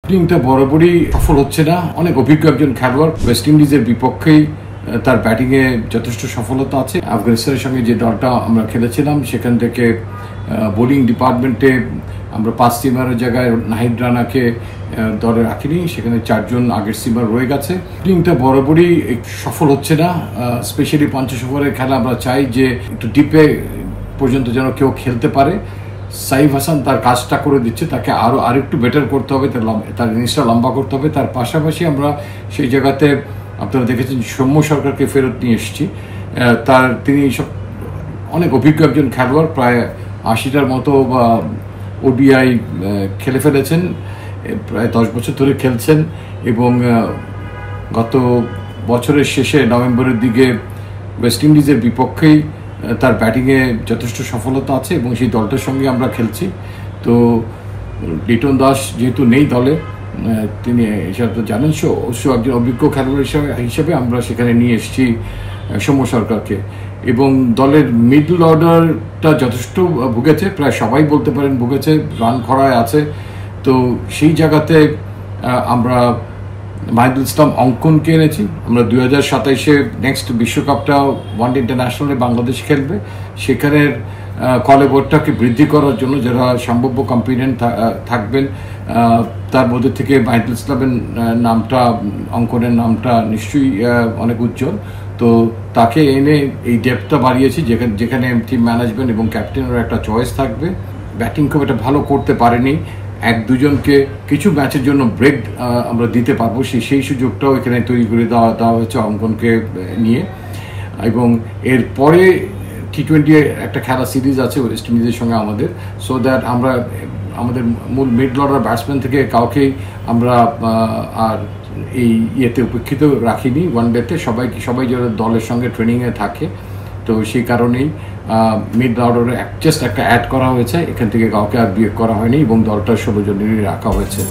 টিমটা বরাবরই সফল হচ্ছে না। অনেক অভিজ্ঞ একজন খেলোয়াড়, ওয়েস্ট ইন্ডিজের বিপক্ষেই তার ব্যাটিংয়ে যথেষ্ট সফলতা আছে। আফগানিস্তানের সঙ্গে যে দলটা আমরা খেলেছিলাম সেখান থেকে বোলিং ডিপার্টমেন্টে আমরা 5 সিমারের জায়গায় নাহিদ রানাকে দলে রাখিনি, সেখানে 4 জন আগের সিমার রয়ে গেছে। টিমটা বরাবরই সফল হচ্ছে না, স্পেশালি 50 ওভারের খেলা আমরা চাই যে একটু ডিপে পর্যন্ত যেন কেউ খেলতে পারে। সাইফ হাসান তার কাজটা করে দিচ্ছে, তাকে আরেকটু বেটার করতে হবে, তার ইনিংসটা লম্বা করতে হবে। তার পাশাপাশি আমরা সেই জায়গাতে আপনারা দেখেছেন সৌম্য সরকারকে ফেরত নিয়ে এসেছি। তিনি অনেক অভিজ্ঞ একজন খেলোয়াড়, প্রায় 80টার মতো বা ওডিআই খেলে ফেলেছেন, প্রায় 10 বছর ধরে খেলছেন এবং গত বছরের শেষে নভেম্বরের দিকে ওয়েস্ট ইন্ডিজের বিপক্ষেই তার ব্যাটিংয়ে যথেষ্ট সফলতা আছে এবং সেই দলটার সঙ্গে আমরা খেলছি। তো লিটন দাস যেহেতু নেই দলে, তিনি সেটা তো জানেন, একজন অভিজ্ঞ খেলোয়াড় হিসেবে আমরা সেখানে নিয়ে এসেছি সৌম্য সরকারকে। এবং দলের মিডল অর্ডারটা যথেষ্ট ভুগেছে, প্রায় সবাই বলতে পারেন ভুগেছে, রান খরায় আছে। তো সেই জায়গাতে আমরা মাহিদুল ইসলাম অঙ্কনকে এনেছি। আমরা 2027-এ নেক্সট বিশ্বকাপটা ওয়ানডে ইন্টারন্যাশনালে বাংলাদেশ খেলবে, সেখানের কলেবরটাকে বৃদ্ধি করার জন্য যারা সম্ভাব্য কম্পিটেন্ট থাকবেন তার মধ্যে থেকে মাহিদুল ইসলামের নামটা, অঙ্কনের নামটা নিশ্চয়ই অনেক উজ্জ্বল। তো তাকে এনে এই ডেপথটা বাড়িয়েছি, যেখানে টিম ম্যানেজমেন্ট এবং ক্যাপ্টেনের একটা চয়েস থাকবে। ব্যাটিং খুব একটা ভালো করতে পারেনি, 1-2 জনকে কিছু ম্যাচের জন্য ব্রেক আমরা দিতে পারবো, সেই সুযোগটাও এখানে তৈরি করে দেওয়া হয়েছে অঙ্কনকে নিয়ে। এবং এরপরে T20 একটা খেলা সিরিজ আছে ওয়েস্ট ইন্ডিজের সঙ্গে আমাদের, সো দ্যাট আমরা আমাদের মূল মিড অর্ডার ব্যাটসম্যান থেকে কাউকেই আমরা আর এই ইয়েতে উপেক্ষিত রাখিনি ওয়ানডেতে। সবাই যারা দলের সঙ্গে ট্রেনিংয়ে থাকে, তো সেই কারণেই মিড অর্ডারে জাস্ট একটা অ্যাড করা হয়েছে, এখান থেকে কাউকে আর বিয়োগ করা হয়নি এবং দলটা 16 জনেরই রাখা হয়েছে।